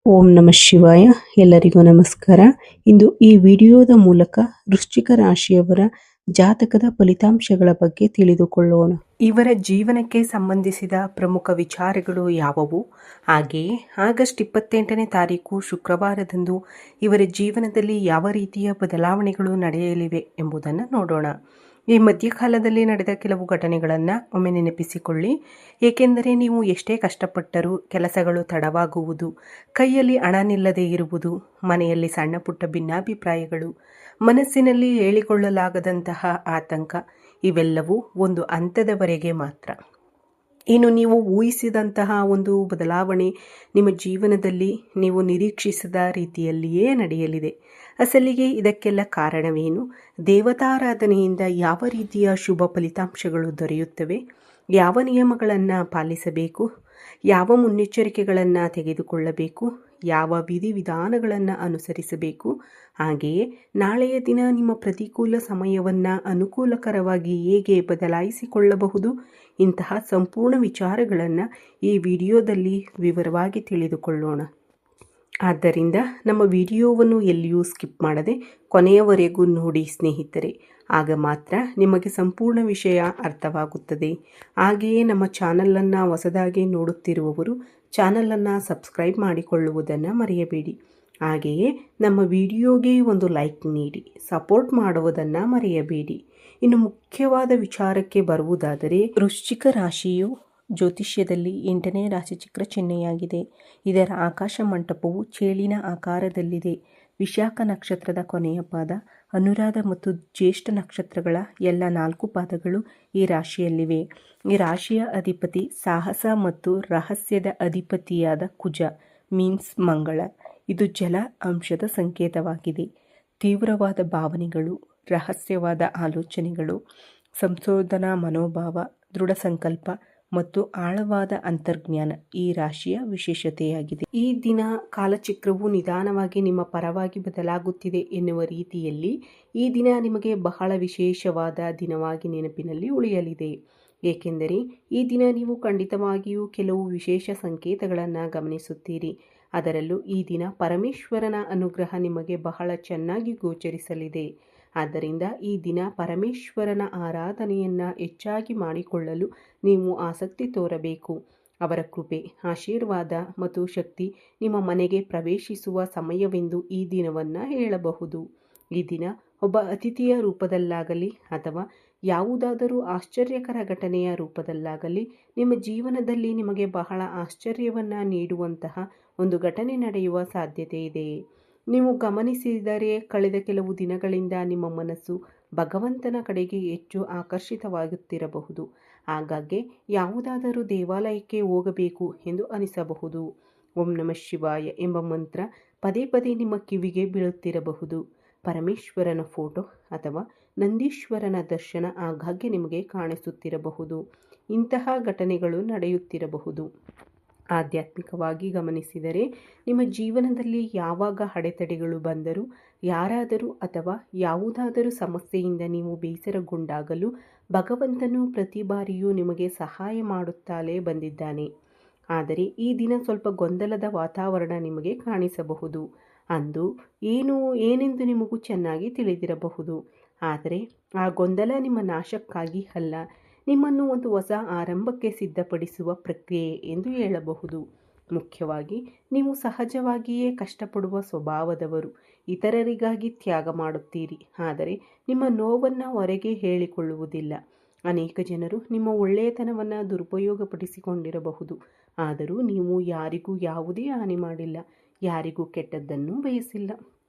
ಓಂ ನಮಃ ಶಿವಾಯ. ಎಲ್ಲರಿಗೂ ನಮಸ್ಕಾರ. ಇಂದು ಈ ವಿಡಿಯೋದ ಮೂಲಕ ವೃಶ್ಚಿಕ ರಾಶಿಯವರ ಜಾತಕದ ಫಲಿತಾಂಶಗಳ ಬಗ್ಗೆ ತಿಳಿದುಕೊಳ್ಳೋಣ. ಇವರ ಜೀವನಕ್ಕೆ ಸಂಬಂಧಿಸಿದ ಪ್ರಮುಖ ವಿಚಾರಗಳು ಯಾವುವು, ಹಾಗೆಯೇ ಆಗಸ್ಟ್ 28ನೇ ತಾರೀಕು ಶುಕ್ರವಾರದಂದು ಇವರ ಜೀವನದಲ್ಲಿ ಯಾವ ರೀತಿಯ ಬದಲಾವಣೆಗಳು ನಡೆಯಲಿವೆ ಎಂಬುದನ್ನು ನೋಡೋಣ. ಈ ಮಧ್ಯಕಾಲದಲ್ಲಿ ನಡೆದ ಕೆಲವು ಘಟನೆಗಳನ್ನು ಒಮ್ಮೆ ನೆನಪಿಸಿಕೊಳ್ಳಿ. ಏಕೆಂದರೆ ನೀವು ಎಷ್ಟೇ ಕಷ್ಟಪಟ್ಟರೂ ಕೆಲಸಗಳು ತಡವಾಗುವುದು, ಕೈಯಲ್ಲಿ ಹಣ ನಿಲ್ಲದೆ ಇರುವುದು, ಮನೆಯಲ್ಲಿ ಸಣ್ಣ ಪುಟ್ಟ ಭಿನ್ನಾಭಿಪ್ರಾಯಗಳು, ಮನಸ್ಸಿನಲ್ಲಿ ಹೇಳಿಕೊಳ್ಳಲಾಗದಂತಹ ಆತಂಕ ಇವೆಲ್ಲವೂ ಒಂದು ಹಂತದವರೆಗೆ ಮಾತ್ರ. ಇನ್ನು ನೀವು ಊಹಿಸಿದಂತಹ ಒಂದು ಬದಲಾವಣೆ ನಿಮ್ಮ ಜೀವನದಲ್ಲಿ ನೀವು ನಿರೀಕ್ಷಿಸಿದ ರೀತಿಯಲ್ಲಿಯೇ ನಡೆಯಲಿದೆ. ಅಸಲಿಗೆ ಇದಕ್ಕೆಲ್ಲ ಕಾರಣವೇನು? ದೇವತಾರಾಧನೆಯಿಂದ ಯಾವ ರೀತಿಯ ಶುಭ ಫಲಿತಾಂಶಗಳು ದೊರೆಯುತ್ತವೆ? ಯಾವ ನಿಯಮಗಳನ್ನು ಪಾಲಿಸಬೇಕು? ಯಾವ ಮುನ್ನೆಚ್ಚರಿಕೆಗಳನ್ನು ತೆಗೆದುಕೊಳ್ಳಬೇಕು? ಯಾವ ವಿಧಿವಿಧಾನಗಳನ್ನು ಅನುಸರಿಸಬೇಕು? ಹಾಗೆಯೇ ನಾಳೆಯ ದಿನ ನಿಮ್ಮ ಪ್ರತಿಕೂಲ ಸಮಯವನ್ನು ಅನುಕೂಲಕರವಾಗಿ ಹೇಗೆ ಬದಲಾಯಿಸಿಕೊಳ್ಳಬಹುದು? ಇಂತಹ ಸಂಪೂರ್ಣ ವಿಚಾರಗಳನ್ನು ಈ ವಿಡಿಯೋದಲ್ಲಿ ವಿವರವಾಗಿ ತಿಳಿದುಕೊಳ್ಳೋಣ. ಆದ್ದರಿಂದ ನಮ್ಮ ವಿಡಿಯೋವನ್ನು ಎಲ್ಲಿಯೂ ಸ್ಕಿಪ್ ಮಾಡದೆ ಕೊನೆಯವರೆಗೂ ನೋಡಿ ಸ್ನೇಹಿತರೆ. ಆಗ ಮಾತ್ರ ನಿಮಗೆ ಸಂಪೂರ್ಣ ವಿಷಯ ಅರ್ಥವಾಗುತ್ತದೆ. ಹಾಗೆಯೇ ನಮ್ಮ ಚಾನಲನ್ನು ಹೊಸದಾಗಿ ನೋಡುತ್ತಿರುವವರು ಚಾನಲನ್ನು ಸಬ್ಸ್ಕ್ರೈಬ್ ಮಾಡಿಕೊಳ್ಳುವುದನ್ನು ಮರೆಯಬೇಡಿ. ಹಾಗೆಯೇ ನಮ್ಮ ವಿಡಿಯೋಗೆ ಒಂದು ಲೈಕ್ ನೀಡಿ ಸಪೋರ್ಟ್ ಮಾಡುವುದನ್ನು ಮರೆಯಬೇಡಿ. ಇನ್ನು ಮುಖ್ಯವಾದ ವಿಚಾರಕ್ಕೆ ಬರುವುದಾದರೆ, ವೃಶ್ಚಿಕ ರಾಶಿಯು ಜ್ಯೋತಿಷ್ಯದಲ್ಲಿ 8ನೇ ರಾಶಿ ಚಕ್ರ ಚಿಹ್ನೆಯಾಗಿದೆ. ಇದರ ಆಕಾಶ ಮಂಟಪವು ಚೇಳಿನ ಆಕಾರದಲ್ಲಿದೆ. ವಿಶಾಖ ನಕ್ಷತ್ರದ ಕೊನೆಯ ಪಾದ, ಅನುರಾಧ ಮತ್ತು ಜ್ಯೇಷ್ಠ ನಕ್ಷತ್ರಗಳ ಎಲ್ಲ 4 ಪಾದಗಳು ಈ ರಾಶಿಯಲ್ಲಿವೆ. ಈ ರಾಶಿಯ ಅಧಿಪತಿ ಸಾಹಸ ಮತ್ತು ರಹಸ್ಯದ ಅಧಿಪತಿಯಾದ ಕುಜ ಮೀನ್ಸ್ ಮಂಗಳ. ಇದು ಜಲ ಅಂಶದ ಸಂಕೇತವಾಗಿದೆ. ತೀವ್ರವಾದ ಭಾವನೆಗಳು, ರಹಸ್ಯವಾದ ಆಲೋಚನೆಗಳು, ಸಂಶೋಧನಾ ಮನೋಭಾವ, ದೃಢ ಸಂಕಲ್ಪ ಮತ್ತು ಆಳವಾದ ಅಂತರ್ಜ್ಞಾನ ಈ ರಾಶಿಯ ವಿಶೇಷತೆಯಾಗಿದೆ. ಈ ದಿನ ಕಾಲಚಕ್ರವು ನಿಧಾನವಾಗಿ ನಿಮ್ಮ ಪರವಾಗಿ ಬದಲಾಗುತ್ತಿದೆ ಎನ್ನುವ ರೀತಿಯಲ್ಲಿ ಈ ದಿನ ನಿಮಗೆ ಬಹಳ ವಿಶೇಷವಾದ ದಿನವಾಗಿ ನೆನಪಿನಲ್ಲಿ ಉಳಿಯಲಿದೆ. ಏಕೆಂದರೆ ಈ ದಿನ ನೀವು ಖಂಡಿತವಾಗಿಯೂ ಕೆಲವು ವಿಶೇಷ ಸಂಕೇತಗಳನ್ನು ಗಮನಿಸುತ್ತೀರಿ. ಅದರಲ್ಲೂ ಈ ದಿನ ಪರಮೇಶ್ವರನ ಅನುಗ್ರಹ ನಿಮಗೆ ಬಹಳ ಚೆನ್ನಾಗಿ ಗೋಚರಿಸಲಿದೆ. ಆದ್ದರಿಂದ ಈ ದಿನ ಪರಮೇಶ್ವರನ ಆರಾಧನೆಯನ್ನು ಹೆಚ್ಚಾಗಿ ಮಾಡಿಕೊಳ್ಳಲು ನೀವು ಆಸಕ್ತಿ ತೋರಬೇಕು. ಅವರ ಕೃಪೆ, ಆಶೀರ್ವಾದ ಮತ್ತು ಶಕ್ತಿ ನಿಮ್ಮ ಮನೆಗೆ ಪ್ರವೇಶಿಸುವ ಸಮಯವೆಂದು ಈ ದಿನವನ್ನು ಹೇಳಬಹುದು. ಈ ದಿನ ಒಬ್ಬ ಅತಿಥಿಯ ರೂಪದಲ್ಲಾಗಲಿ ಅಥವಾ ಯಾವುದಾದರೂ ಆಶ್ಚರ್ಯಕರ ಘಟನೆಯ ರೂಪದಲ್ಲಾಗಲಿ ನಿಮ್ಮ ಜೀವನದಲ್ಲಿ ನಿಮಗೆ ಬಹಳ ಆಶ್ಚರ್ಯವನ್ನು ನೀಡುವಂತಹ ಒಂದು ಘಟನೆ ನಡೆಯುವ ಸಾಧ್ಯತೆ ಇದೆ. ನೀವು ಗಮನಿಸಿದರೆ ಕಳೆದ ಕೆಲವು ದಿನಗಳಿಂದ ನಿಮ್ಮ ಮನಸ್ಸು ಭಗವಂತನ ಕಡೆಗೆ ಹೆಚ್ಚು ಆಕರ್ಷಿತವಾಗುತ್ತಿರಬಹುದು. ಆಗಾಗ್ಗೆ ಯಾವುದಾದರೂ ದೇವಾಲಯಕ್ಕೆ ಹೋಗಬೇಕು ಎಂದು ಅನಿಸಬಹುದು. ಓಂ ನಮಃ ಶಿವಾಯ ಎಂಬ ಮಂತ್ರ ಪದೇ ಪದೇ ನಿಮ್ಮ ಕಿವಿಗೆ ಬೀಳುತ್ತಿರಬಹುದು. ಪರಮೇಶ್ವರನ ಫೋಟೋ ಅಥವಾ ನಂದೀಶ್ವರನ ದರ್ಶನ ಆಗಾಗ್ಗೆ ನಿಮಗೆ ಕಾಣಿಸುತ್ತಿರಬಹುದು. ಇಂತಹ ಘಟನೆಗಳು ನಡೆಯುತ್ತಿರಬಹುದು. ಆಧ್ಯಾತ್ಮಿಕವಾಗಿ ಗಮನಿಸಿದರೆ ನಿಮ್ಮ ಜೀವನದಲ್ಲಿ ಯಾವಾಗ ಅಡೆತಡೆಗಳು ಬಂದರೂ, ಯಾರಾದರೂ ಅಥವಾ ಯಾವುದಾದರೂ ಸಮಸ್ಯೆಯಿಂದ ನೀವು ಬೇಸರಗೊಂಡಾಗಲೂ ಭಗವಂತನು ಪ್ರತಿ ಬಾರಿಯೂ ನಿಮಗೆ ಸಹಾಯ ಮಾಡುತ್ತಲೇ ಬಂದಿದ್ದಾನೆ. ಆದರೆ ಈ ದಿನ ಸ್ವಲ್ಪ ಗೊಂದಲದ ವಾತಾವರಣ ನಿಮಗೆ ಕಾಣಿಸಬಹುದು. ಅಂದು ಏನೆಂದು ನಿಮಗೂ ಚೆನ್ನಾಗಿ ತಿಳಿದಿರಬಹುದು. ಆದರೆ ಆ ಗೊಂದಲ ನಿಮ್ಮ ನಾಶಕ್ಕಾಗಿ ಅಲ್ಲ, ನಿಮ್ಮನ್ನು ಒಂದು ಹೊಸ ಆರಂಭಕ್ಕೆ ಸಿದ್ಧಪಡಿಸುವ ಪ್ರಕ್ರಿಯೆ ಎಂದು ಹೇಳಬಹುದು. ಮುಖ್ಯವಾಗಿ ನೀವು ಸಹಜವಾಗಿಯೇ ಕಷ್ಟಪಡುವ ಸ್ವಭಾವದವರು. ಇತರರಿಗಾಗಿ ತ್ಯಾಗ ಮಾಡುತ್ತೀರಿ, ಆದರೆ ನಿಮ್ಮ ನೋವನ್ನು ಹೊರಗೆ ಹೇಳಿಕೊಳ್ಳುವುದಿಲ್ಲ. ಅನೇಕ ಜನರು ನಿಮ್ಮ ಒಳ್ಳೆಯತನವನ್ನು ದುರುಪಯೋಗಪಡಿಸಿಕೊಂಡಿರಬಹುದು. ಆದರೂ ನೀವು ಯಾರಿಗೂ ಯಾವುದೇ ಹಾನಿ ಮಾಡಿಲ್ಲ, ಯಾರಿಗೂ ಕೆಟ್ಟದ್ದನ್ನು ಬಯಸಿಲ್ಲ.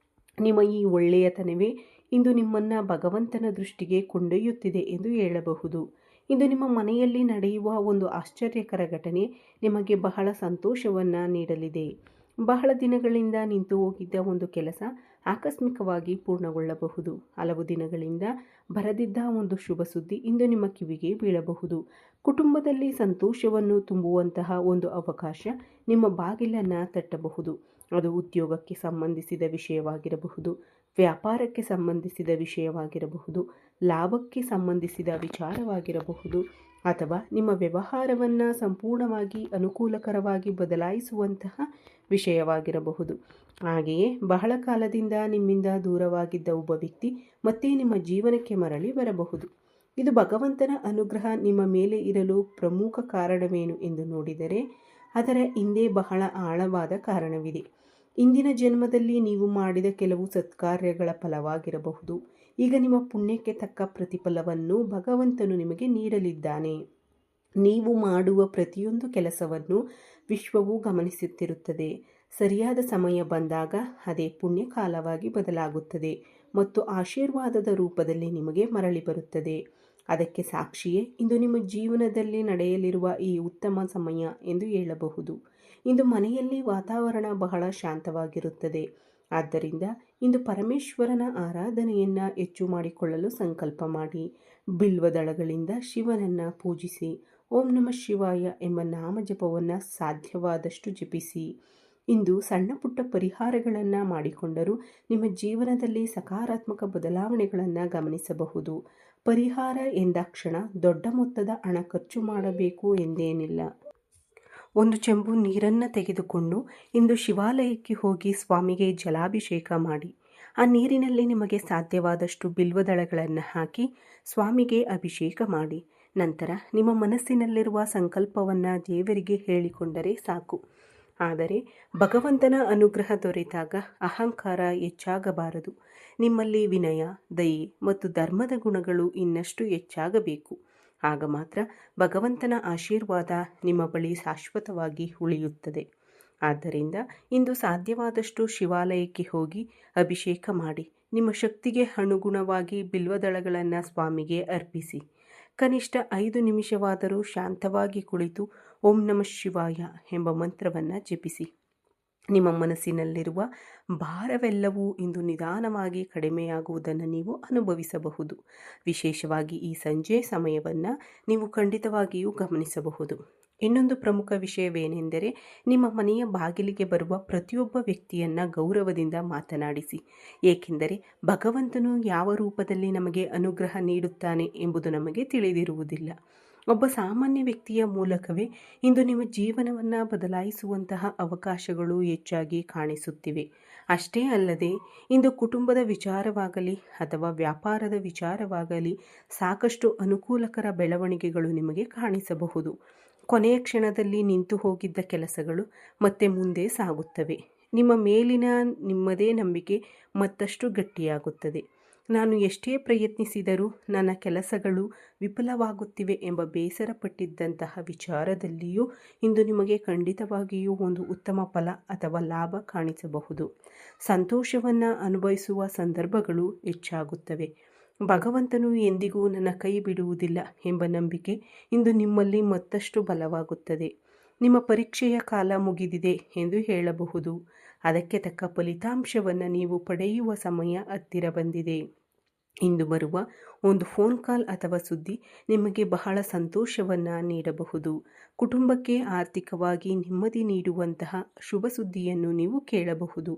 ನಿಮ್ಮ ಈ ಒಳ್ಳೆಯತನವೇ ಇಂದು ನಿಮ್ಮನ್ನು ಭಗವಂತನ ದೃಷ್ಟಿಗೆ ಕೊಂಡೊಯ್ಯುತ್ತಿದೆ ಎಂದು ಹೇಳಬಹುದು. ಇಂದು ನಿಮ್ಮ ಮನೆಯಲ್ಲಿ ನಡೆಯುವ ಒಂದು ಆಶ್ಚರ್ಯಕರ ಘಟನೆ ನಿಮಗೆ ಬಹಳ ಸಂತೋಷವನ್ನು ನೀಡಲಿದೆ. ಬಹಳ ದಿನಗಳಿಂದ ನಿಂತು ಹೋಗಿದ್ದ ಒಂದು ಕೆಲಸ ಆಕಸ್ಮಿಕವಾಗಿ ಪೂರ್ಣಗೊಳ್ಳಬಹುದು. ಹಲವು ದಿನಗಳಿಂದ ಬರದಿದ್ದ ಒಂದು ಶುಭ ಸುದ್ದಿ ಇಂದು ನಿಮ್ಮ ಕಿವಿಗೆ ಬೀಳಬಹುದು. ಕುಟುಂಬದಲ್ಲಿ ಸಂತೋಷವನ್ನು ತುಂಬುವಂತಹ ಒಂದು ಅವಕಾಶ ನಿಮ್ಮ ಬಾಗಿಲನ್ನು ತಟ್ಟಬಹುದು. ಅದು ಉದ್ಯೋಗಕ್ಕೆ ಸಂಬಂಧಿಸಿದ ವಿಷಯವಾಗಿರಬಹುದು, ವ್ಯಾಪಾರಕ್ಕೆ ಸಂಬಂಧಿಸಿದ ವಿಷಯವಾಗಿರಬಹುದು, ಲಾಭಕ್ಕೆ ಸಂಬಂಧಿಸಿದ ವಿಚಾರವಾಗಿರಬಹುದು, ಅಥವಾ ನಿಮ್ಮ ವ್ಯವಹಾರವನ್ನು ಸಂಪೂರ್ಣವಾಗಿ ಅನುಕೂಲಕರವಾಗಿ ಬದಲಾಯಿಸುವಂತಹ ವಿಷಯವಾಗಿರಬಹುದು. ಹಾಗೆಯೇ ಬಹಳ ಕಾಲದಿಂದ ನಿಮ್ಮಿಂದ ದೂರವಾಗಿದ್ದ ಒಬ್ಬ ವ್ಯಕ್ತಿ ಮತ್ತೆ ನಿಮ್ಮ ಜೀವನಕ್ಕೆ ಮರಳಿ ಬರಬಹುದು. ಇದು ಭಗವಂತನ ಅನುಗ್ರಹ ನಿಮ್ಮ ಮೇಲೆ ಇರಲು ಪ್ರಮುಖ ಕಾರಣವೇನು ಎಂದು ನೋಡಿದರೆ ಅದರ ಹಿಂದೆ ಬಹಳ ಆಳವಾದ ಕಾರಣವಿದೆ. ಇಂದಿನ ಜನ್ಮದಲ್ಲಿ ನೀವು ಮಾಡಿದ ಕೆಲವು ಸತ್ಕಾರ್ಯಗಳ ಫಲವಾಗಿರಬಹುದು. ಈಗ ನಿಮ್ಮ ಪುಣ್ಯಕ್ಕೆ ತಕ್ಕ ಪ್ರತಿಫಲವನ್ನು ಭಗವಂತನು ನಿಮಗೆ ನೀಡಲಿದ್ದಾನೆ. ನೀವು ಮಾಡುವ ಪ್ರತಿಯೊಂದು ಕೆಲಸವನ್ನು ವಿಶ್ವವು ಗಮನಿಸುತ್ತಿರುತ್ತದೆ. ಸರಿಯಾದ ಸಮಯ ಬಂದಾಗ ಅದೇ ಪುಣ್ಯ ಕಾಲವಾಗಿ ಬದಲಾಗುತ್ತದೆ ಮತ್ತು ಆಶೀರ್ವಾದದ ರೂಪದಲ್ಲಿ ನಿಮಗೆ ಮರಳಿ ಬರುತ್ತದೆ. ಅದಕ್ಕೆ ಸಾಕ್ಷಿಯೇ ಇಂದು ನಿಮ್ಮ ಜೀವನದಲ್ಲಿ ನಡೆಯಲಿರುವ ಈ ಉತ್ತಮ ಸಮಯ ಎಂದು ಹೇಳಬಹುದು. ಇಂದು ಮನೆಯಲ್ಲಿ ವಾತಾವರಣ ಬಹಳ ಶಾಂತವಾಗಿರುತ್ತದೆ. ಆದ್ದರಿಂದ ಇಂದು ಪರಮೇಶ್ವರನ ಆರಾಧನೆಯನ್ನು ಹೆಚ್ಚು ಮಾಡಿಕೊಳ್ಳಲು ಸಂಕಲ್ಪ ಮಾಡಿ. ಬಿಲ್ವದಳಗಳಿಂದ ಶಿವನನ್ನು ಪೂಜಿಸಿ. ಓಂ ನಮಃ ಶಿವಾಯ ಎಂಬ ನಾಮಜಪವನ್ನು ಸಾಧ್ಯವಾದಷ್ಟು ಜಪಿಸಿ. ಇಂದು ಸಣ್ಣ ಪುಟ್ಟ ಪರಿಹಾರಗಳನ್ನು ಮಾಡಿಕೊಂಡರೂ ನಿಮ್ಮ ಜೀವನದಲ್ಲಿ ಸಕಾರಾತ್ಮಕ ಬದಲಾವಣೆಗಳನ್ನು ಗಮನಿಸಬಹುದು. ಪರಿಹಾರ ಎಂದಾಕ್ಷಣ ದೊಡ್ಡ ಮೊತ್ತದ ಹಣ ಖರ್ಚು ಮಾಡಬೇಕು ಎಂದೇನಿಲ್ಲ. ಒಂದು ಚೆಂಬು ನೀರನ್ನು ತೆಗೆದುಕೊಂಡು ಇಂದು ಶಿವಾಲಯಕ್ಕೆ ಹೋಗಿ ಸ್ವಾಮಿಗೆ ಜಲಾಭಿಷೇಕ ಮಾಡಿ. ಆ ನೀರಿನಲ್ಲಿ ನಿಮಗೆ ಸಾಧ್ಯವಾದಷ್ಟು ಬಿಲ್ವದಳಗಳನ್ನು ಹಾಕಿ ಸ್ವಾಮಿಗೆ ಅಭಿಷೇಕ ಮಾಡಿ. ನಂತರ ನಿಮ್ಮ ಮನಸ್ಸಿನಲ್ಲಿರುವ ಸಂಕಲ್ಪವನ್ನು ದೇವರಿಗೆ ಹೇಳಿಕೊಂಡರೆ ಸಾಕು. ಆದರೆ ಭಗವಂತನ ಅನುಗ್ರಹ ದೊರೆತಾಗ ಅಹಂಕಾರ ಹೆಚ್ಚಾಗಬಾರದು. ನಿಮ್ಮಲ್ಲಿ ವಿನಯ, ದಯೆ ಮತ್ತು ಧರ್ಮದ ಗುಣಗಳು ಇನ್ನಷ್ಟು ಹೆಚ್ಚಾಗಬೇಕು. ಆಗ ಮಾತ್ರ ಭಗವಂತನ ಆಶೀರ್ವಾದ ನಿಮ್ಮ ಬಳಿ ಶಾಶ್ವತವಾಗಿ ಉಳಿಯುತ್ತದೆ. ಆದ್ದರಿಂದ ಇಂದು ಸಾಧ್ಯವಾದಷ್ಟು ಶಿವಾಲಯಕ್ಕೆ ಹೋಗಿ ಅಭಿಷೇಕ ಮಾಡಿ. ನಿಮ್ಮ ಶಕ್ತಿಗೆ ಅನುಗುಣವಾಗಿ ಬಿಲ್ವದಳಗಳನ್ನು ಸ್ವಾಮಿಗೆ ಅರ್ಪಿಸಿ. ಕನಿಷ್ಠ 5 ನಿಮಿಷವಾದರೂ ಶಾಂತವಾಗಿ ಕುಳಿತು ಓಂ ನಮಃ ಶಿವಾಯ ಎಂಬ ಮಂತ್ರವನ್ನು ಜಪಿಸಿ. ನಿಮ್ಮ ಮನಸ್ಸಿನಲ್ಲಿರುವ ಭಾರವೆಲ್ಲವೂ ಇಂದು ನಿಧಾನವಾಗಿ ಕಡಿಮೆಯಾಗುವುದನ್ನು ನೀವು ಅನುಭವಿಸಬಹುದು. ವಿಶೇಷವಾಗಿ ಈ ಸಂಜೆ ಸಮಯವನ್ನು ನೀವು ಖಂಡಿತವಾಗಿಯೂ ಗಮನಿಸಬಹುದು. ಇನ್ನೊಂದು ಪ್ರಮುಖ ವಿಷಯವೇನೆಂದರೆ ನಿಮ್ಮ ಮನೆಯ ಬಾಗಿಲಿಗೆ ಬರುವ ಪ್ರತಿಯೊಬ್ಬ ವ್ಯಕ್ತಿಯನ್ನು ಗೌರವದಿಂದ ಮಾತನಾಡಿಸಿ. ಏಕೆಂದರೆ ಭಗವಂತನು ಯಾವ ರೂಪದಲ್ಲಿ ನಮಗೆ ಅನುಗ್ರಹ ನೀಡುತ್ತಾನೆ ಎಂಬುದು ನಮಗೆ ತಿಳಿದಿರುವುದಿಲ್ಲ. ಒಬ್ಬ ಸಾಮಾನ್ಯ ವ್ಯಕ್ತಿಯ ಮೂಲಕವೇ ಇಂದು ನಿಮ್ಮ ಜೀವನವನ್ನು ಬದಲಾಯಿಸುವಂತಹ ಅವಕಾಶಗಳು ಹೆಚ್ಚಾಗಿ ಕಾಣಿಸುತ್ತಿವೆ. ಅಷ್ಟೇ ಅಲ್ಲದೆ ಇಂದು ಕುಟುಂಬದ ವಿಚಾರವಾಗಲಿ ಅಥವಾ ವ್ಯಾಪಾರದ ವಿಚಾರವಾಗಲಿ ಸಾಕಷ್ಟು ಅನುಕೂಲಕರ ಬೆಳವಣಿಗೆಗಳು ನಿಮಗೆ ಕಾಣಿಸಬಹುದು. ಕೊನೆಯ ಕ್ಷಣದಲ್ಲಿ ನಿಂತು ಹೋಗಿದ್ದ ಕೆಲಸಗಳು ಮತ್ತೆ ಮುಂದೆ ಸಾಗುತ್ತವೆ. ನಿಮ್ಮ ಮೇಲಿನ ನಿಮ್ಮದೇ ನಂಬಿಕೆ ಮತ್ತಷ್ಟು ಗಟ್ಟಿಯಾಗುತ್ತದೆ. ನಾನು ಎಷ್ಟೇ ಪ್ರಯತ್ನಿಸಿದರೂ ನನ್ನ ಕೆಲಸಗಳು ವಿಫಲವಾಗುತ್ತಿವೆ ಎಂಬ ಬೇಸರಪಟ್ಟಿದ್ದಂತಹ ವಿಚಾರದಲ್ಲಿಯೂ ಇಂದು ನಿಮಗೆ ಖಂಡಿತವಾಗಿಯೂ ಒಂದು ಉತ್ತಮ ಫಲ ಅಥವಾ ಲಾಭ ಕಾಣಿಸಬಹುದು. ಸಂತೋಷವನ್ನು ಅನುಭವಿಸುವ ಸಂದರ್ಭಗಳು ಹೆಚ್ಚಾಗುತ್ತವೆ. ಭಗವಂತನು ಎಂದಿಗೂ ನನ್ನ ಕೈ ಬಿಡುವುದಿಲ್ಲ ಎಂಬ ನಂಬಿಕೆ ಇಂದು ನಿಮ್ಮಲ್ಲಿ ಮತ್ತಷ್ಟು ಬಲವಾಗುತ್ತದೆ. ನಿಮ್ಮ ಪರೀಕ್ಷೆಯ ಕಾಲ ಮುಗಿದಿದೆ ಎಂದು ಹೇಳಬಹುದು. ಅದಕ್ಕೆ ತಕ್ಕ ಫಲಿತಾಂಶವನ್ನು ನೀವು ಪಡೆಯುವ ಸಮಯ ಹತ್ತಿರ ಬಂದಿದೆ. ಇಂದು ಬರುವ ಒಂದು ಫೋನ್ ಕಾಲ್ ಅಥವಾ ಸುದ್ದಿ ನಿಮಗೆ ಬಹಳ ಸಂತೋಷವನ್ನು ನೀಡಬಹುದು. ಕುಟುಂಬಕ್ಕೆ ಆರ್ಥಿಕವಾಗಿ ನೆಮ್ಮದಿ ನೀಡುವಂತಹ ಶುಭ ಸುದ್ದಿಯನ್ನು ನೀವು ಕೇಳಬಹುದು.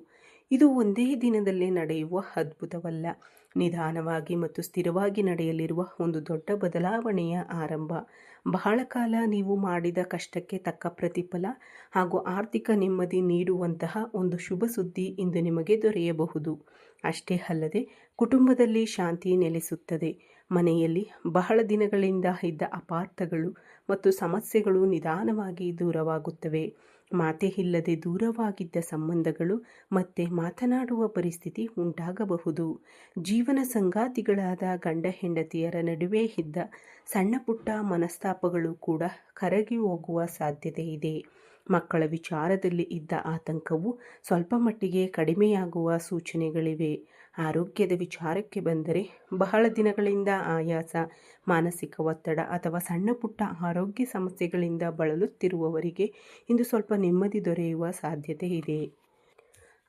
ಇದು ಒಂದೇ ದಿನದಲ್ಲೇ ನಡೆಯುವ ಅದ್ಭುತವಲ್ಲ. ನಿಧಾನವಾಗಿ ಮತ್ತು ಸ್ಥಿರವಾಗಿ ನಡೆಯಲಿರುವ ಒಂದು ದೊಡ್ಡ ಬದಲಾವಣೆಯ ಆರಂಭ. ಬಹಳ ಕಾಲ ನೀವು ಮಾಡಿದ ಕಷ್ಟಕ್ಕೆ ತಕ್ಕ ಪ್ರತಿಫಲ ಹಾಗೂ ಆರ್ಥಿಕ ನೆಮ್ಮದಿ ನೀಡುವಂತಹ ಒಂದು ಶುಭ ಸುದ್ದಿ ಇಂದು ನಿಮಗೆ ದೊರೆಯಬಹುದು. ಅಷ್ಟೇ ಅಲ್ಲದೆ ಕುಟುಂಬದಲ್ಲಿ ಶಾಂತಿ ನೆಲೆಸುತ್ತದೆ. ಮನೆಯಲ್ಲಿ ಬಹಳ ದಿನಗಳಿಂದ ಇದ್ದ ಅಪಾರ್ಥಗಳು ಮತ್ತು ಸಮಸ್ಯೆಗಳು ನಿಧಾನವಾಗಿ ದೂರವಾಗುತ್ತವೆ. ಮಾತೇ ಇಲ್ಲದೆ ದೂರವಾಗಿದ್ದ ಸಂಬಂಧಗಳು ಮತ್ತೆ ಮಾತನಾಡುವ ಪರಿಸ್ಥಿತಿ ಉಂಟಾಗಬಹುದು. ಜೀವನ ಸಂಗಾತಿಗಳಾದ ಗಂಡ ಹೆಂಡತಿಯರ ನಡುವೆ ಇದ್ದ ಸಣ್ಣ ಪುಟ್ಟ ಮನಸ್ತಾಪಗಳು ಕೂಡ ಕರಗಿ ಹೋಗುವ ಸಾಧ್ಯತೆ ಇದೆ. ಮಕ್ಕಳ ವಿಚಾರದಲ್ಲಿ ಇದ್ದ ಆತಂಕವು ಸ್ವಲ್ಪ ಮಟ್ಟಿಗೆ ಕಡಿಮೆಯಾಗುವ ಸೂಚನೆಗಳಿವೆ. ಆರೋಗ್ಯದ ವಿಚಾರಕ್ಕೆ ಬಂದರೆ ಬಹಳ ದಿನಗಳಿಂದ ಆಯಾಸ, ಮಾನಸಿಕ ಒತ್ತಡ ಅಥವಾ ಸಣ್ಣ ಪುಟ್ಟ ಆರೋಗ್ಯ ಸಮಸ್ಯೆಗಳಿಂದ ಬಳಲುತ್ತಿರುವವರಿಗೆ ಇಂದು ಸ್ವಲ್ಪ ನೆಮ್ಮದಿ ದೊರೆಯುವ ಸಾಧ್ಯತೆ ಇದೆ.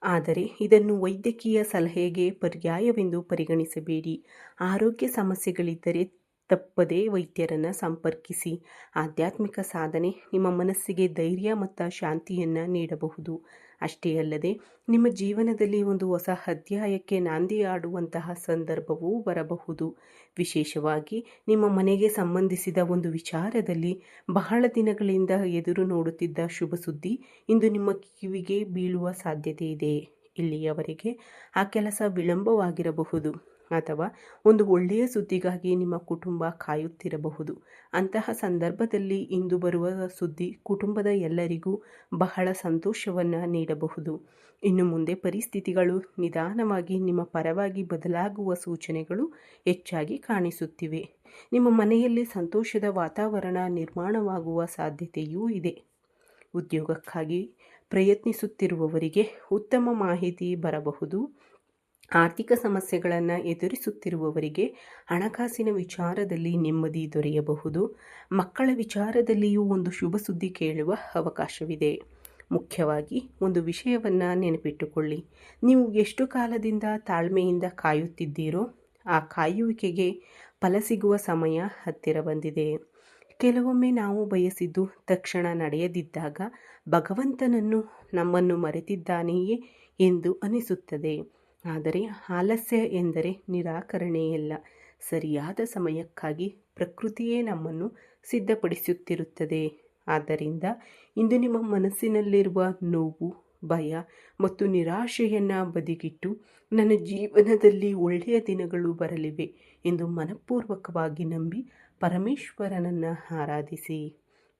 ಆದರೆ ಇದನ್ನು ವೈದ್ಯಕೀಯ ಸಲಹೆಗೆ ಪರ್ಯಾಯವೆಂದು ಪರಿಗಣಿಸಬೇಡಿ. ಆರೋಗ್ಯ ಸಮಸ್ಯೆಗಳಿದ್ದರೆ ತಪ್ಪದೇ ವೈದ್ಯರನ್ನು ಸಂಪರ್ಕಿಸಿ. ಆಧ್ಯಾತ್ಮಿಕ ಸಾಧನೆ ನಿಮ್ಮ ಮನಸ್ಸಿಗೆ ಧೈರ್ಯ ಮತ್ತು ಶಾಂತಿಯನ್ನು ನೀಡಬಹುದು. ಅಷ್ಟೇ ಅಲ್ಲದೆ ನಿಮ್ಮ ಜೀವನದಲ್ಲಿ ಒಂದು ಹೊಸ ಅಧ್ಯಾಯಕ್ಕೆ ನಾಂದಿಯಾಡುವಂತಹ ಸಂದರ್ಭವೂ ಬರಬಹುದು. ವಿಶೇಷವಾಗಿ ನಿಮ್ಮ ಮನೆಗೆ ಸಂಬಂಧಿಸಿದ ಒಂದು ವಿಚಾರದಲ್ಲಿ ಬಹಳ ದಿನಗಳಿಂದ ಎದುರು ನೋಡುತ್ತಿದ್ದ ಶುಭ ಸುದ್ದಿ ಇಂದು ನಿಮ್ಮ ಕಿವಿಗೆ ಬೀಳುವ ಸಾಧ್ಯತೆ ಇದೆ. ಇಲ್ಲಿಯವರೆಗೆ ಆ ಕೆಲಸ ವಿಳಂಬವಾಗಿರಬಹುದು ಅಥವಾ ಒಂದು ಒಳ್ಳೆಯ ಸುದ್ದಿಗಾಗಿ ನಿಮ್ಮ ಕುಟುಂಬ ಕಾಯುತ್ತಿರಬಹುದು. ಅಂತಹ ಸಂದರ್ಭದಲ್ಲಿ ಇಂದು ಬರುವ ಸುದ್ದಿ ಕುಟುಂಬದ ಎಲ್ಲರಿಗೂ ಬಹಳ ಸಂತೋಷವನ್ನು ನೀಡಬಹುದು. ಇನ್ನು ಮುಂದೆ ಪರಿಸ್ಥಿತಿಗಳು ನಿಧಾನವಾಗಿ ನಿಮ್ಮ ಪರವಾಗಿ ಬದಲಾಗುವ ಸೂಚನೆಗಳು ಹೆಚ್ಚಾಗಿ ಕಾಣಿಸುತ್ತಿವೆ. ನಿಮ್ಮ ಮನೆಯಲ್ಲಿ ಸಂತೋಷದ ವಾತಾವರಣ ನಿರ್ಮಾಣವಾಗುವ ಸಾಧ್ಯತೆಯೂ ಇದೆ. ಉದ್ಯೋಗಕ್ಕಾಗಿ ಪ್ರಯತ್ನಿಸುತ್ತಿರುವವರಿಗೆ ಉತ್ತಮ ಮಾಹಿತಿ ಬರಬಹುದು. ಆರ್ಥಿಕ ಸಮಸ್ಯೆಗಳನ್ನು ಎದುರಿಸುತ್ತಿರುವವರಿಗೆ ಹಣಕಾಸಿನ ವಿಚಾರದಲ್ಲಿ ನೆಮ್ಮದಿ ದೊರೆಯಬಹುದು. ಮಕ್ಕಳ ವಿಚಾರದಲ್ಲಿಯೂ ಒಂದು ಶುಭ ಸುದ್ದಿ ಕೇಳುವ ಅವಕಾಶವಿದೆ. ಮುಖ್ಯವಾಗಿ ಒಂದು ವಿಷಯವನ್ನು ನೆನಪಿಟ್ಟುಕೊಳ್ಳಿ, ನೀವು ಎಷ್ಟು ಕಾಲದಿಂದ ತಾಳ್ಮೆಯಿಂದ ಕಾಯುತ್ತಿದ್ದೀರೋ ಆ ಕಾಯುವಿಕೆಗೆ ಫಲ ಸಿಗುವ ಸಮಯ ಹತ್ತಿರ ಬಂದಿದೆ. ಕೆಲವೊಮ್ಮೆ ನಾವು ಬಯಸಿದ್ದು ತಕ್ಷಣ ನಡೆಯದಿದ್ದಾಗ ಭಗವಂತನನ್ನು ನಮ್ಮನ್ನು ಮರೆತಿದ್ದಾನೆಯೇ ಎಂದು ಅನಿಸುತ್ತದೆ. ಆದರೆ ಆಲಸ್ಯ ಎಂದರೆ ನಿರಾಕರಣೆಯಲ್ಲ, ಸರಿಯಾದ ಸಮಯಕ್ಕಾಗಿ ಪ್ರಕೃತಿಯೇ ನಮ್ಮನ್ನು ಸಿದ್ಧಪಡಿಸುತ್ತಿರುತ್ತದೆ. ಆದ್ದರಿಂದ ಇಂದು ನಿಮ್ಮ ಮನಸ್ಸಿನಲ್ಲಿರುವ ನೋವು, ಭಯ ಮತ್ತು ನಿರಾಶೆಯನ್ನು ಬದಿಗಿಟ್ಟು ನನ್ನ ಜೀವನದಲ್ಲಿ ಒಳ್ಳೆಯ ದಿನಗಳು ಬರಲಿವೆ ಎಂದು ಮನಪೂರ್ವಕವಾಗಿ ನಂಬಿ ಪರಮೇಶ್ವರನನ್ನು ಆರಾಧಿಸಿ.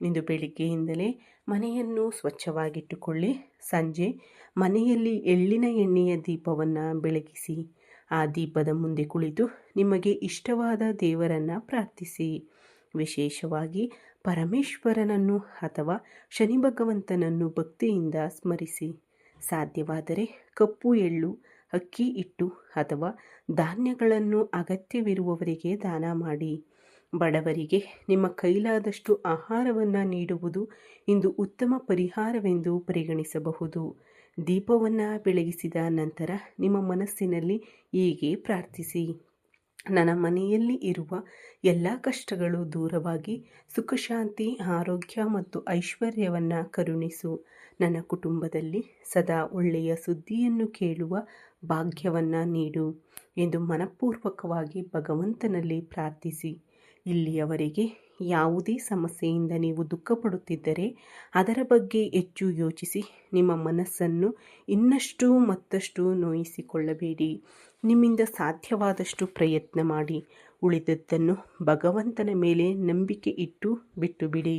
ಇಂದು ಬೆಳಿಗ್ಗೆಯಿಂದಲೇ ಮನೆಯನ್ನು ಸ್ವಚ್ಛವಾಗಿಟ್ಟುಕೊಳ್ಳಿ. ಸಂಜೆ ಮನೆಯಲ್ಲಿ ಎಳ್ಳಿನ ಎಣ್ಣೆಯ ದೀಪವನ್ನು ಬೆಳಗಿಸಿ ಆ ದೀಪದ ಮುಂದೆ ಕುಳಿತು ನಿಮಗೆ ಇಷ್ಟವಾದ ದೇವರನ್ನು ಪ್ರಾರ್ಥಿಸಿ. ವಿಶೇಷವಾಗಿ ಪರಮೇಶ್ವರನನ್ನು ಅಥವಾ ಶನಿ ಭಗವಂತನನ್ನು ಭಕ್ತಿಯಿಂದ ಸ್ಮರಿಸಿ. ಸಾಧ್ಯವಾದರೆ ಕಪ್ಪು ಎಳ್ಳು, ಅಕ್ಕಿ ಹಿಟ್ಟು ಅಥವಾ ಧಾನ್ಯಗಳನ್ನು ಅಗತ್ಯವಿರುವವರಿಗೆ ದಾನ ಮಾಡಿ. ಬಡವರಿಗೆ ನಿಮ್ಮ ಕೈಲಾದಷ್ಟು ಆಹಾರವನ್ನು ನೀಡುವುದು ಇಂದು ಉತ್ತಮ ಪರಿಹಾರವೆಂದು ಪರಿಗಣಿಸಬಹುದು. ದೀಪವನ್ನು ಬೆಳಗಿಸಿದ ನಂತರ ನಿಮ್ಮ ಮನಸ್ಸಿನಲ್ಲಿ ಹೀಗೆ ಪ್ರಾರ್ಥಿಸಿ: ನನ್ನ ಮನೆಯಲ್ಲಿ ಇರುವ ಎಲ್ಲ ಕಷ್ಟಗಳು ದೂರವಾಗಿ ಸುಖ, ಶಾಂತಿ, ಆರೋಗ್ಯ ಮತ್ತು ಐಶ್ವರ್ಯವನ್ನು ಕರುಣಿಸು. ನನ್ನ ಕುಟುಂಬದಲ್ಲಿ ಸದಾ ಒಳ್ಳೆಯ ಸುದ್ದಿಯನ್ನು ಕೇಳುವ ಭಾಗ್ಯವನ್ನು ನೀಡು ಎಂದು ಮನಪೂರ್ವಕವಾಗಿ ಭಗವಂತನಲ್ಲಿ ಪ್ರಾರ್ಥಿಸಿ. ಇಲ್ಲಿಯವರೆಗೆ ಯಾವುದೇ ಸಮಸ್ಯೆಯಿಂದ ನೀವು ದುಃಖಪಡುತ್ತಿದ್ದರೆ ಅದರ ಬಗ್ಗೆ ಹೆಚ್ಚು ಯೋಚಿಸಿ ನಿಮ್ಮ ಮನಸ್ಸನ್ನು ಇನ್ನಷ್ಟು ಮತ್ತಷ್ಟು ನೋಯಿಸಿಕೊಳ್ಳಬೇಡಿ. ನಿಮ್ಮಿಂದ ಸಾಧ್ಯವಾದಷ್ಟು ಪ್ರಯತ್ನ ಮಾಡಿ. ಉಳಿದದ್ದನ್ನು ಭಗವಂತನ ಮೇಲೆ ನಂಬಿಕೆ ಇಟ್ಟು ಬಿಟ್ಟು ಬಿಡಿ.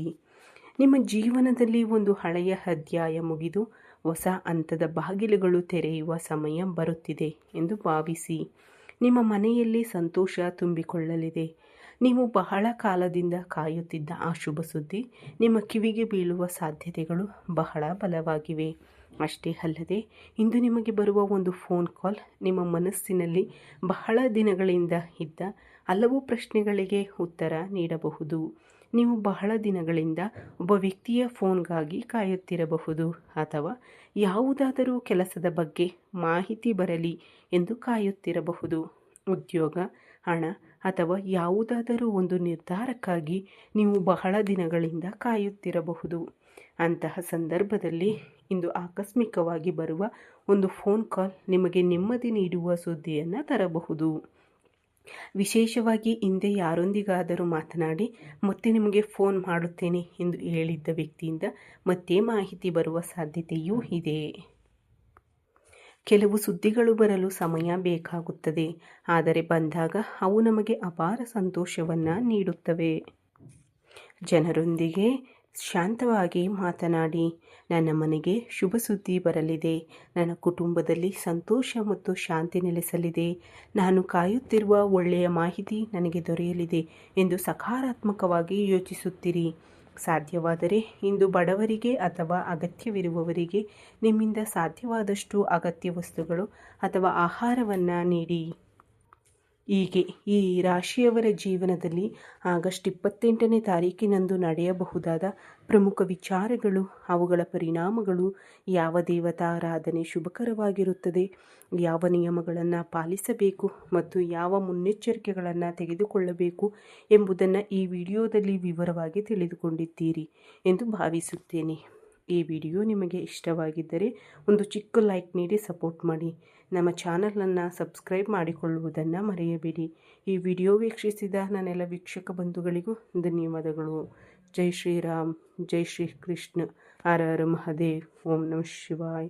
ನಿಮ್ಮ ಜೀವನದಲ್ಲಿ ಒಂದು ಹಳೆಯ ಅಧ್ಯಾಯ ಮುಗಿದು ಹೊಸ ಹಂತದ ಬಾಗಿಲುಗಳು ತೆರೆಯುವ ಸಮಯ ಬರುತ್ತಿದೆ ಎಂದು ಭಾವಿಸಿ. ನಿಮ್ಮ ಮನೆಯಲ್ಲಿ ಸಂತೋಷ ತುಂಬಿಕೊಳ್ಳಲಿದೆ. ನೀವು ಬಹಳ ಕಾಲದಿಂದ ಕಾಯುತ್ತಿದ್ದ ಆ ಶುಭ ಸುದ್ದಿ ನಿಮ್ಮ ಕಿವಿಗೆ ಬೀಳುವ ಸಾಧ್ಯತೆಗಳು ಬಹಳ ಬಲವಾಗಿವೆ. ಅಷ್ಟೇ ಅಲ್ಲದೆ ಇಂದು ನಿಮಗೆ ಬರುವ ಒಂದು ಫೋನ್ ಕಾಲ್ ನಿಮ್ಮ ಮನಸ್ಸಿನಲ್ಲಿ ಬಹಳ ದಿನಗಳಿಂದ ಇದ್ದ ಹಲವು ಪ್ರಶ್ನೆಗಳಿಗೆ ಉತ್ತರ ನೀಡಬಹುದು. ನೀವು ಬಹಳ ದಿನಗಳಿಂದ ಒಬ್ಬ ವ್ಯಕ್ತಿಯ ಫೋನ್ಗಾಗಿ ಕಾಯುತ್ತಿರಬಹುದು ಅಥವಾ ಯಾವುದಾದರೂ ಕೆಲಸದ ಬಗ್ಗೆ ಮಾಹಿತಿ ಬರಲಿ ಎಂದು ಕಾಯುತ್ತಿರಬಹುದು. ಉದ್ಯೋಗ, ಹಣ ಅಥವಾ ಯಾವುದಾದರೂ ಒಂದು ನಿರ್ಧಾರಕ್ಕಾಗಿ ನೀವು ಬಹಳ ದಿನಗಳಿಂದ ಕಾಯುತ್ತಿರಬಹುದು. ಅಂತಹ ಸಂದರ್ಭದಲ್ಲಿ ಇಂದು ಆಕಸ್ಮಿಕವಾಗಿ ಬರುವ ಒಂದು ಫೋನ್ ಕಾಲ್ ನಿಮಗೆ ನೆಮ್ಮದಿ ನೀಡುವ ಸುದ್ದಿಯನ್ನು ತರಬಹುದು. ವಿಶೇಷವಾಗಿ ಹಿಂದೆ ಯಾರೊಂದಿಗಾದರೂ ಮಾತನಾಡಿ ಮತ್ತೆ ನಿಮಗೆ ಫೋನ್ ಮಾಡುತ್ತೇನೆ ಎಂದು ಹೇಳಿದ್ದ ವ್ಯಕ್ತಿಯಿಂದ ಮತ್ತೆ ಮಾಹಿತಿ ಬರುವ ಸಾಧ್ಯತೆಯೂ ಇದೆ. ಕೆಲವು ಸುದ್ದಿಗಳು ಬರಲು ಸಮಯ ಬೇಕಾಗುತ್ತದೆ, ಆದರೆ ಬಂದಾಗ ಅವು ನಮಗೆ ಅಪಾರ ಸಂತೋಷವನ್ನು ನೀಡುತ್ತವೆ. ಜನರೊಂದಿಗೆ ಶಾಂತವಾಗಿ ಮಾತನಾಡಿ. ನನ್ನ ಮನೆಗೆ ಶುಭ ಸುದ್ದಿ ಬರಲಿದೆ. ನನ್ನ ಕುಟುಂಬದಲ್ಲಿ ಸಂತೋಷ ಮತ್ತು ಶಾಂತಿ ನೆಲೆಸಲಿದೆ. ನಾನು ಕಾಯುತ್ತಿರುವ ಒಳ್ಳೆಯ ಮಾಹಿತಿ ನನಗೆ ದೊರೆಯಲಿದೆ ಎಂದು ಸಕಾರಾತ್ಮಕವಾಗಿ ಯೋಚಿಸುತ್ತೀರಿ. ಸಾಧ್ಯವಾದರೆ ಇಂದು ಬಡವರಿಗೆ ಅಥವಾ ಅಗತ್ಯವಿರುವವರಿಗೆ ನಿಮ್ಮಿಂದ ಸಾಧ್ಯವಾದಷ್ಟು ಅಗತ್ಯ ವಸ್ತುಗಳು ಅಥವಾ ಆಹಾರವನ್ನು ನೀಡಿ. ಹೀಗೆ ಈ ರಾಶಿಯವರ ಜೀವನದಲ್ಲಿ ಆಗಸ್ಟ್ 28ನೇ ತಾರೀಕಿನಂದು ನಡೆಯಬಹುದಾದ ಪ್ರಮುಖ ವಿಚಾರಗಳು, ಅವುಗಳ ಪರಿಣಾಮಗಳು, ಯಾವ ದೇವತಾರಾಧನೆ ಶುಭಕರವಾಗಿರುತ್ತದೆ, ಯಾವ ನಿಯಮಗಳನ್ನು ಪಾಲಿಸಬೇಕು ಮತ್ತು ಯಾವ ಮುನ್ನೆಚ್ಚರಿಕೆಗಳನ್ನು ತೆಗೆದುಕೊಳ್ಳಬೇಕು ಎಂಬುದನ್ನು ಈ ವಿಡಿಯೋದಲ್ಲಿ ವಿವರವಾಗಿ ತಿಳಿದುಕೊಂಡಿದ್ದೀರಿ ಎಂದು ಭಾವಿಸುತ್ತೇನೆ. ಈ ವಿಡಿಯೋ ನಿಮಗೆ ಇಷ್ಟವಾಗಿದ್ದರೆ ಒಂದು ಚಿಕ್ಕ ಲೈಕ್ ನೀಡಿ ಸಪೋರ್ಟ್ ಮಾಡಿ. ನಮ್ಮ ಚಾನಲನ್ನು ಸಬ್ಸ್ಕ್ರೈಬ್ ಮಾಡಿಕೊಳ್ಳುವುದನ್ನು ಮರೆಯಬೇಡಿ. ಈ ವಿಡಿಯೋ ವೀಕ್ಷಿಸಿದ ನನ್ನೆಲ್ಲ ವೀಕ್ಷಕ ಬಂಧುಗಳಿಗೂ ಧನ್ಯವಾದಗಳು. ಜೈ ಶ್ರೀರಾಮ್, ಜೈ ಶ್ರೀ ಕೃಷ್ಣ, ಹರ ಹರ ಮಹಾದೇವ್, ಓಂ ನಮಃ ಶಿವಾಯ.